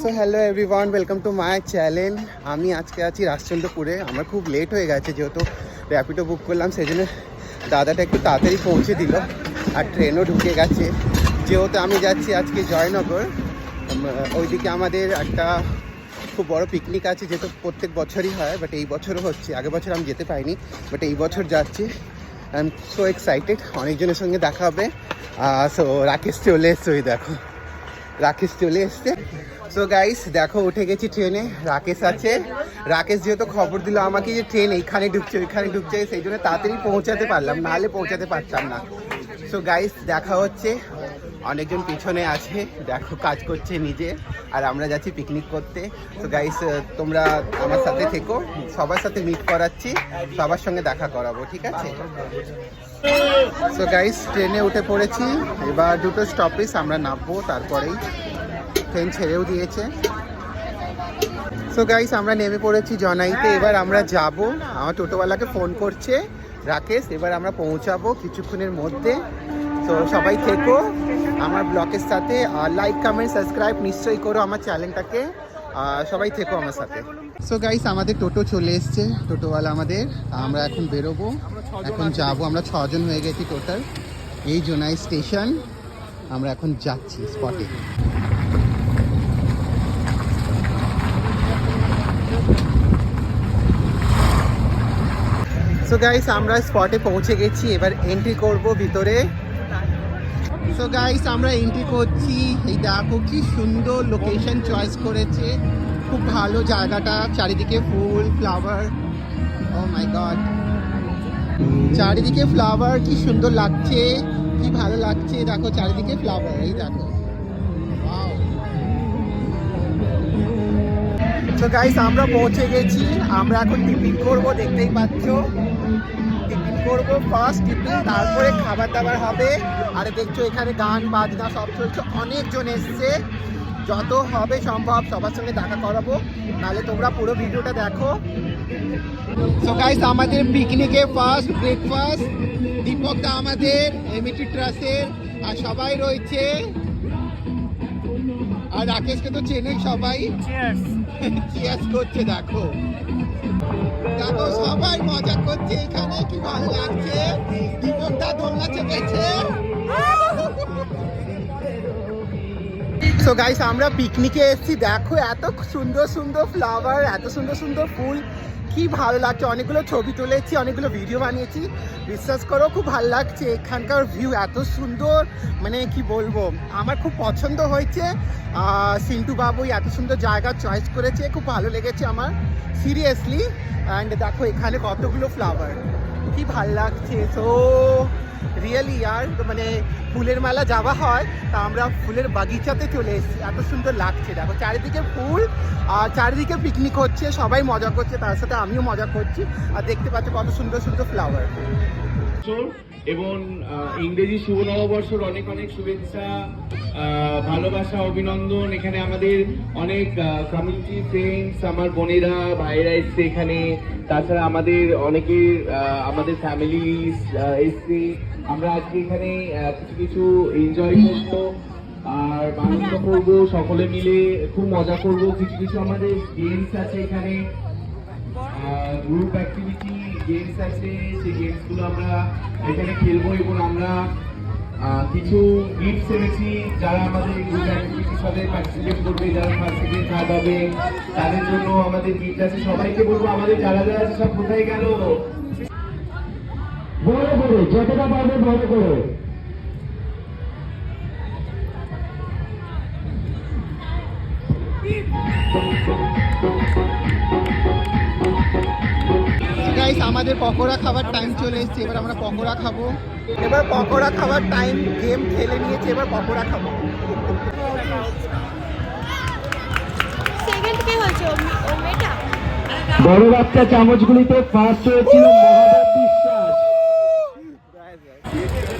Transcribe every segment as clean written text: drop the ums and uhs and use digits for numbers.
So hello everyone, welcome to my channel. আমি আজকে আছি রাজচন্দ্রপুরে। আমার খুব লেট হয়ে গেছে, যেহেতু র্যাপিডো বুক করলাম, সেই জন্য দাদাটা একটু তাড়াতাড়ি পৌঁছে দিল। আর ট্রেনও ঢুকে গেছে। যেহেতু আমি যাচ্ছি আজকে জয়নগর, ওইদিকে আমাদের একটা খুব বড় পিকনিক আছে, যেহেতু প্রত্যেক বছরই হয়, বাট এই বছরও হচ্ছে। আগের বছর আমি যেতে পারিনি, বাট এই বছর যাচ্ছি। আই এম সো এক্সাইটেড, অনেকজনের সঙ্গে দেখা হবে। সো রাকেশ চলে এসছে, ওই দেখো রাকেশ চলে এসছে। সো গাইস দেখো, উঠে গেছি ট্রেনে, রাকেশ আছে। রাকেশ যেহেতু খবর দিল আমাকে যে ট্রেন এইখানে ঢুকছে ওইখানে ঢুকছে, সেই জন্য তাড়াতাড়ি পৌঁছাতে পারলাম, নাহলে পৌঁছাতে পারতাম না। সো গাইস দেখা হচ্ছে। অনেকজন পিছনে আছে, দেখো কাজ করছে নিজে, আর আমরা যাচ্ছি পিকনিক করতে। তো গাইস তোমরা আমার সাথে থেকো, সবার সাথে মিট করাচ্ছি, সবার সঙ্গে দেখা করাবো, ঠিক আছে? সো গাইস ট্রেনে উঠে পড়েছি, এবার দুটো স্টপেজ আমরা নামবো, তারপরেই ট্রেন ছেড়েও দিয়েছে। সো গাইস আমরা নেমে পড়েছি জনাইতে, এবার আমরা যাব। আমার টোটোওয়ালাকে ফোন করছে রাকেশ, এবার আমরা পৌঁছাবো কিছুক্ষণের মধ্যে। তো সবাই থেকো আমার ব্লগের সাথে, আর লাইক কমেন্ট সাবস্ক্রাইব নিশ্চয়ই করো আমার চ্যানেলটাকে, সবাই থেকো আমার সাথে। সো গাইস আমাদের টোটো চলে এসছে, টোটোওয়ালা আমাদের, আমরা এখন বেরোবো, এখন যাবো। আমরা 6 জন হয়ে গেছি টোটাল। এই জোনাই স্টেশন, আমরা এখন যাচ্ছি স্পটে। সো গাইস আমরা স্পটে পৌঁছে গেছি, এবার এন্ট্রি করব ভিতরে। সো গাইস আমরা এন্ট্রি করছি। এই দেখো কি সুন্দর লোকেশন চয়েস করেছে, খুব ভালো জায়গাটা, চারিদিকে ফুল ফ্লাওয়ার। ও মাই গড, চারিদিকে ফ্লাওয়ার, কি সুন্দর লাগছে, কি ভালো লাগছে। দেখো চারিদিকে ফ্লাওয়ার, এই দেখো। তো গাইস আমরা পৌঁছে গেছি, আমরা এখন টিফিন করবো, দেখতেই পাচ্ছ। টিফিন করবো ফার্স্ট টিফিন, তারপরে খাবার দাবার হবে। আর দেখছো এখানে গান বাজনা সব চলছে, অনেকজন এসছে। যত হবে সম্ভব সবার সঙ্গে দেখা করাবো, নাহলে তোমরা পুরো ভিডিওটা দেখো। সো গাইস আমাদের পিকনিকে ফার্স্ট ব্রেকফাস্ট, দীপক দা আমাদের এমইটি ট্রাস্টের, আর সবাই রয়েছে। আর রাকেশকে তো চেনে সবাই, চিয়ার্স করছে। দেখো দেখো সবাই মজা করছে এখানে, কি ভালো লাগছে। দীপক দা দোলনা চেপেছে। সো গাইস আমরা পিকনিকে এসেছি, দেখো এত সুন্দর সুন্দর ফ্লাওয়ার, এত সুন্দর সুন্দর ফুল, কি ভালো লাগছে। অনেকগুলো ছবি তুলেছি, অনেকগুলো ভিডিও বানিয়েছি। বিশ্বাস করো খুব ভালো লাগছে, এখানকার ভিউ এত সুন্দর, মানে কি বলবো, আমার খুব পছন্দ হয়েছে। সিন্টু বাবু এত সুন্দর জায়গা চয়েস করেছে, খুব ভালো লেগেছে আমার, সিরিয়াসলি। অ্যান্ড দেখো এখানে কতগুলো ফ্লাওয়ার, কি ভালো লাগছে। সো রিয়েলি আর মানে ফুলের মেলা যাওয়া হয়, তা আমরা ফুলের বাগিচাতে চলে এসেছি, এত সুন্দর লাগছে। দেখো চারিদিকে ফুল, আর চারিদিকে পিকনিক হচ্ছে, সবাই মজা করছে, তার সাথে আমিও মজা করছি। আর দেখতে পাচ্ছ কত সুন্দর সুন্দর ফ্লাওয়ার। এবং ইংরেজি শুভ নববর্ষের অনেক অনেক শুভেচ্ছা, ভালোবাসা, অভিনন্দন। এখানে আমাদের অনেক কমিউনিটি ফ্রেন্ডস, আমার বোনেরা ভাইয়েরা এসছে এখানে, তাছাড়া আমাদের অনেকের আমাদের ফ্যামিলি এসছে। আমরা আজকে এখানে কিছু কিছু এনজয় করবো আর আনন্দ করবো, সকলে মিলে খুব মজা করবো। কিছু কিছু আমাদের গেমস আছে এখানে, গ্রুপ অ্যাক্টিভিটি গেমস আছে, সেই গেমসগুলো আমরা এখানে খেলবো। এবং আমরা কিছু গিফটস এনেছি, যারা আমাদের গ্রুপ অ্যাক্টিভিটির সাথে পার্টিসিপেট করবে, যারা ফার্স্ট সেকেন্ড থার্ড হবে, তাদের জন্য আমাদের গিফট আছে। সবাইকে বলবো আমাদের যারা যারা আছে সব কোথায় গেল, বড় করে যতটা পারবে বড় করে। গাইস আমাদের পকোড়া খাবার টাইম চলে এসেছে, এবার আমরা পকোড়া খাবো। এবার পকোড়া খাবার টাইম, গেম খেলে নিয়েছে, এবার পকোড়া খাবো। সেকেন্ড কে হয়েছে ও মেয়েটা? বড় বাচ্চা চামচগুলিতে ফার্স্ট হয়েছিল মহাদেব বিশ্বাস।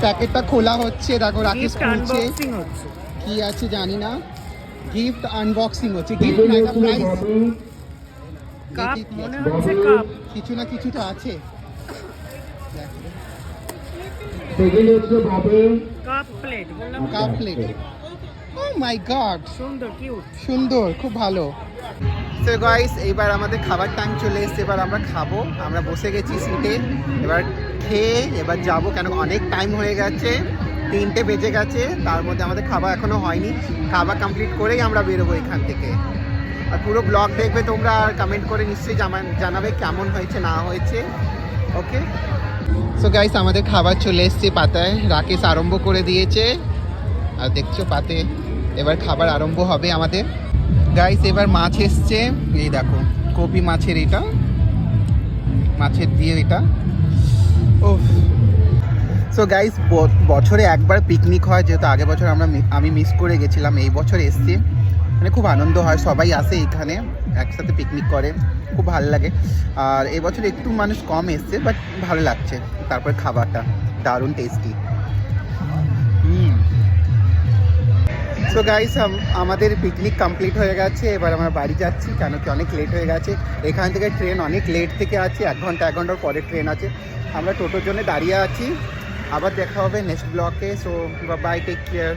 প্যাকেটটা খোলা হচ্ছে, দেখো রাকেশ খুলছে, কি আছে জানি না। গিফট আনবক্সিং হচ্ছে, গিফট না এটা প্রাইস। কাপ মনে হচ্ছে, কাপ কিছু না কিছু তো আছে। সেকেন্ড হচ্ছে বাবু কাপ প্লেট, বললাম কাপ প্লেট। ও মাই গড, সুন্দর কিউট। সুন্দর, খুব ভালো। তো গাইস এইবার আমাদের খাবার টাইম চলে এসেছে, এবার আমরা খাবো। আমরা বসে গেছি সিটে, এবার খেয়ে এবার যাবো, কেন অনেক টাইম হয়ে গেছে, 3টে বেজে গেছে, তার মধ্যে আমাদের খাবার এখনো হয়নি। খাবার কমপ্লিট করেই আমরা বেরোবো এখান থেকে। আর পুরো ব্লগ দেখবে তোমরা, আর কমেন্ট করে নিশ্চয়ই জানাবে কেমন হয়েছে না হয়েছে। ওকে, সো গাইস আমাদের খাবার চলে এসছে পাতায়, রাকেশ আরম্ভ করে দিয়েছে, আর দেখছো পাতে এবার খাবার আরম্ভ হবে আমাদের। গাইস এবার মাছ এসছে, এই দেখো কপি মাছের, এটা মাছের দিয়ে এটা। ও সো গাইস বছরে একবার পিকনিক হয়, যেহেতু আগের বছর আমি মিস করে গেছিলাম, এই বছর এসছি, মানে খুব আনন্দ হয়, সবাই আসে এখানে একসাথে পিকনিক করে, খুব ভালো লাগে। আর এবছর একটু মানুষ কম এসছে, বাট ভালো লাগছে। তারপর খাবারটা দারুণ টেস্টি। সো গাইস আমাদের পিকনিক কমপ্লিট হয়ে গেছে, এবার আমরা বাড়ি যাচ্ছি, কেন কি অনেক লেট হয়ে গেছে। এখান থেকে ট্রেন অনেক লেট থেকে আছে, 1 ঘন্টার পরে ট্রেন আছে। আমরা টোটোর জন্য দাঁড়িয়ে আছি। আবার দেখা হবে নেক্সট ব্লকে। So bye, take care.